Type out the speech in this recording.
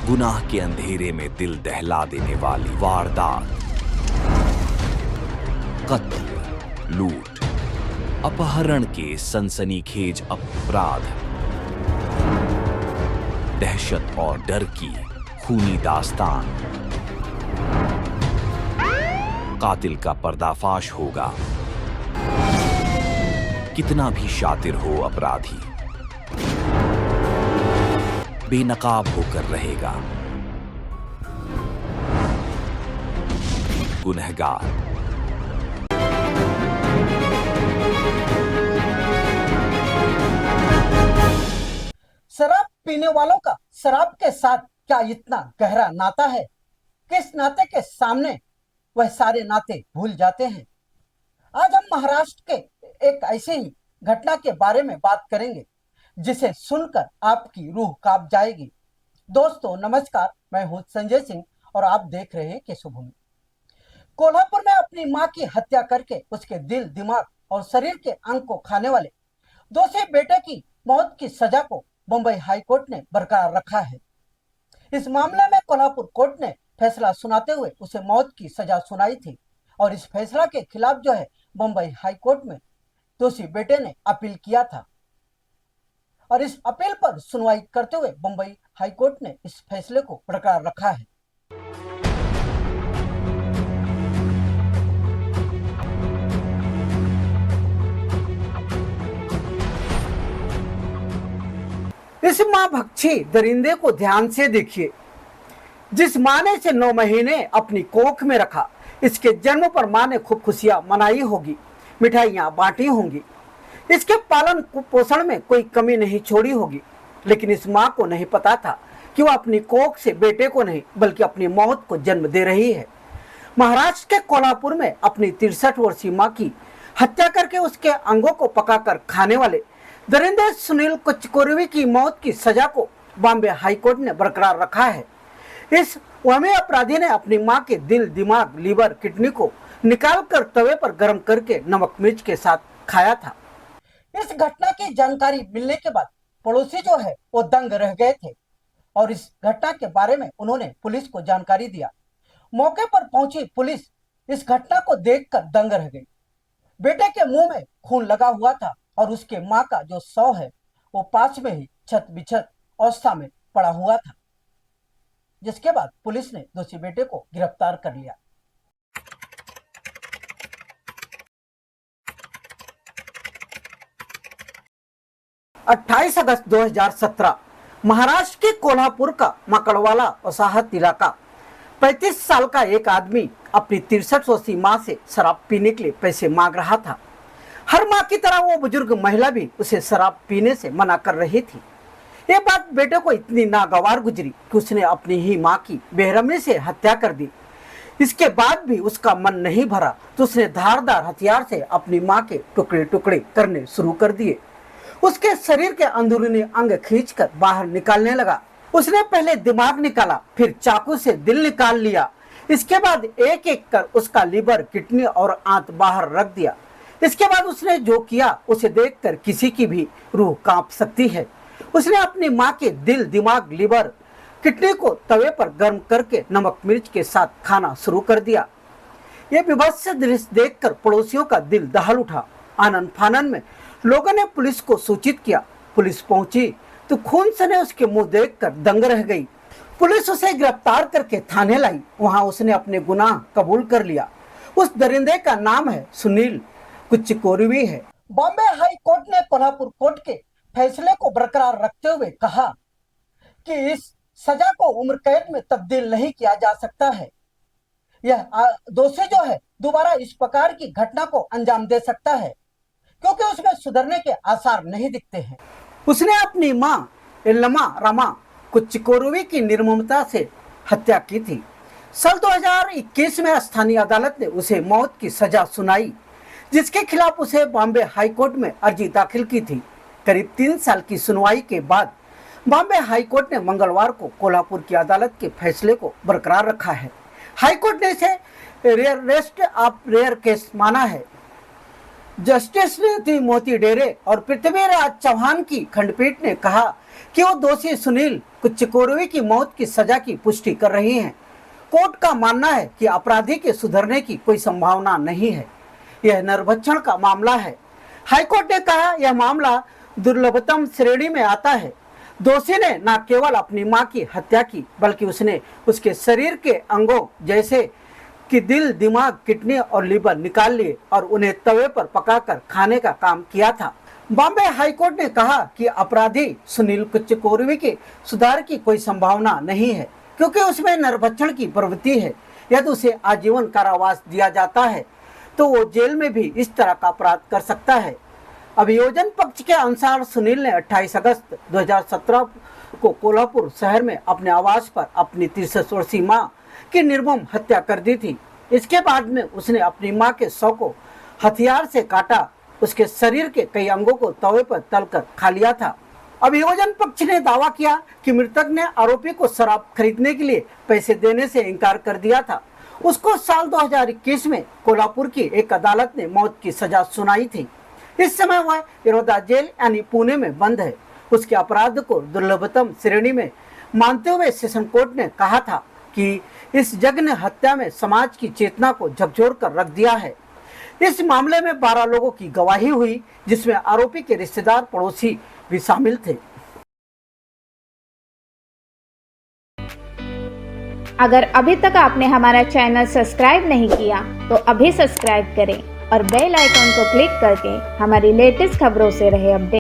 गुनाह के अंधेरे में दिल दहला देने वाली वारदात, कत्ल, लूट, अपहरण के सनसनीखेज अपराध, दहशत और डर की खूनी दास्तान। कातिल का पर्दाफाश होगा। कितना भी शातिर हो अपराधी, बेनकाब होकर रहेगा गुनहगार। शराब पीने वालों का शराब के साथ क्या इतना गहरा नाता है? किस नाते के सामने वह सारे नाते भूल जाते हैं? आज हम महाराष्ट्र के एक ऐसे ही घटना के बारे में बात करेंगे जिसे सुनकर आपकी रूह कांप जाएगी। दोस्तों नमस्कार, मैं हूं संजय सिंह और आप देख रहे हैं केशवभूमि। कोल्हापुर में अपनी मां की हत्या करके उसके दिल, दिमाग और शरीर के अंग को खाने वाले दोषी बेटे की मौत की सजा को मुंबई हाईकोर्ट ने बरकरार रखा है। इस मामले में कोल्हापुर कोर्ट ने फैसला सुनाते हुए उसे मौत की सजा सुनाई थी और इस फैसला के खिलाफ जो है मुंबई हाईकोर्ट में दोषी बेटे ने अपील किया था और इस अपील पर सुनवाई करते हुए मुंबई हाईकोर्ट ने इस फैसले को बरकरार रखा है। इस मां भक्षी दरिंदे को ध्यान से देखिए। जिस मां ने इसे 9 महीने अपनी कोख में रखा, इसके जन्म पर मां ने खूब खुशियां मनाई होगी, मिठाइयां बांटी होंगी, इसके पालन पोषण में कोई कमी नहीं छोड़ी होगी। लेकिन इस मां को नहीं पता था कि वह अपनी कोख से बेटे को नहीं बल्कि अपनी मौत को जन्म दे रही है। महाराष्ट्र के कोल्हापुर में अपनी 63 वर्षीय मां की हत्या करके उसके अंगों को पकाकर खाने वाले दरिंदे सुनील कुचकुरवी की मौत की सजा को बॉम्बे हाईकोर्ट ने बरकरार रखा है। इस वहमी अपराधी ने अपनी मां के दिल, दिमाग, लीवर, किडनी को निकालकर तवे पर गर्म करके नमक मिर्च के साथ खाया था। इस घटना की जानकारी मिलने के बाद पड़ोसी जो है वो दंग रह गए थे और इस घटना के बारे में उन्होंने पुलिस को जानकारी दिया। मौके पर पहुंची पुलिस इस घटना को देखकर दंग रह गई। बेटे के मुंह में खून लगा हुआ था और उसके मां का जो शव है वो पास में ही छत बिछत अवस्था में पड़ा हुआ था, जिसके बाद पुलिस ने दोषी बेटे को गिरफ्तार कर लिया। अट्ठाईस अगस्त 2017 महाराष्ट्र के कोल्हापुर का मकड़वाला वसाहत इलाका 35 साल का एक आदमी अपनी 63 वर्षीय मां से शराब पीने के लिए पैसे मांग रहा था। हर मां की तरह वो बुजुर्ग महिला भी उसे शराब पीने से मना कर रही थी। ये बात बेटे को इतनी नागवार गुजरी कि उसने अपनी ही मां की बेरहमी से हत्या कर दी। इसके बाद भी उसका मन नहीं भरा तो उसने धारदार हथियार से अपनी मां के टुकड़े टुकड़े करने शुरू कर दिए। उसके शरीर के अंदरूनी अंग खींचकर बाहर निकालने लगा। उसने पहले दिमाग निकाला, फिर चाकू से दिल निकाल लिया। इसके बाद एक एक कर उसका लीवर, किडनी और आंत बाहर रख दिया। इसके बाद उसने जो किया उसे देखकर किसी की भी रूह कांप सकती है। उसने अपनी मां के दिल, दिमाग, लीवर, किडनी को तवे पर गर्म करके नमक मिर्च के साथ खाना शुरू कर दिया। ये विभत्स दृश्य देखकर पड़ोसियों का दिल दहल उठा। आनन फानन में लोगों ने पुलिस को सूचित किया। पुलिस पहुंची तो खून सने उसके मुंह देखकर दंग रह गई। पुलिस उसे गिरफ्तार करके थाने लाई। वहां उसने अपने गुनाह कबूल कर लिया। उस दरिंदे का नाम है सुनील कुचकुरवी है। बॉम्बे हाई कोर्ट ने कोल्हापुर कोर्ट के फैसले को बरकरार रखते हुए कहा कि इस सजा को उम्र कैद में तब्दील नहीं किया जा सकता है। यह दोषी जो है दोबारा इस प्रकार की घटना को अंजाम दे सकता है क्योंकि उसमें सुधरने के आसार नहीं दिखते हैं। उसने अपनी मां एल्लमा रमा कुचकुरवी की निर्ममता से हत्या की थी। साल 2021 में स्थानीय अदालत ने उसे मौत की सजा सुनाई, जिसके खिलाफ उसे बॉम्बे हाईकोर्ट में अर्जी दाखिल की थी। करीब 3 साल की सुनवाई के बाद बॉम्बे हाईकोर्ट ने मंगलवार को कोल्हापुर की अदालत के फैसले को बरकरार रखा है। हाईकोर्ट ने इसे रेस्ट ऑफ रेयर केस माना है। जस्टिस मोती डेरे और पृथ्वीराज चौहान की खंडपीठ ने कहा कि वो दोषी सुनील कुच्चकुर्वी की मौत की सजा की पुष्टि कर रही हैं। कोर्ट का मानना है कि अपराधी के सुधरने की कोई संभावना नहीं है। यह नरभक्षण का मामला है। हाईकोर्ट ने कहा यह मामला दुर्लभतम श्रेणी में आता है। दोषी ने न केवल अपनी मां की हत्या की बल्कि उसने उसके शरीर के अंगों जैसे कि दिल, दिमाग, किडनी और लीवर निकाल लिए और उन्हें तवे पर पकाकर खाने का काम किया था। बॉम्बे हाईकोर्ट ने कहा कि अपराधी सुनील कुच्चकुर्वी के सुधार की कोई संभावना नहीं है क्योंकि उसमें नरभक्षण की प्रवृत्ति है। यदि उसे आजीवन कारावास दिया जाता है तो वो जेल में भी इस तरह का अपराध कर सकता है। अभियोजन पक्ष के अनुसार सुनील ने 28 अगस्त 2017 को कोल्हापुर शहर में अपने आवास पर अपनी 63 वर्षीय मां की निर्मम हत्या कर दी थी। इसके बाद में उसने अपनी मां के शव को हथियार से काटा, उसके शरीर के कई अंगों को तवे पर तलकर खा लिया था। अभियोजन पक्ष ने दावा किया कि मृतक ने आरोपी को शराब खरीदने के लिए पैसे देने से इनकार कर दिया था। उसको साल 2021 में कोल्हापुर की एक अदालत ने मौत की सजा सुनाई थी। इस समय वह इरोदा जेल यानी पुणे में बंद है। उसके अपराध को दुर्लभतम श्रेणी में मानते हुए सेशन कोर्ट ने कहा था कि इस जघन्य हत्या में समाज की चेतना को झकझोर कर रख दिया है। इस मामले में 12 लोगों की गवाही हुई जिसमें आरोपी के रिश्तेदार, पड़ोसी भी शामिल थे। अगर अभी तक आपने हमारा चैनल सब्सक्राइब नहीं किया तो अभी सब्सक्राइब करें और बेल आइकॉन को क्लिक करके हमारी लेटेस्ट खबरों से रहे अपडेट।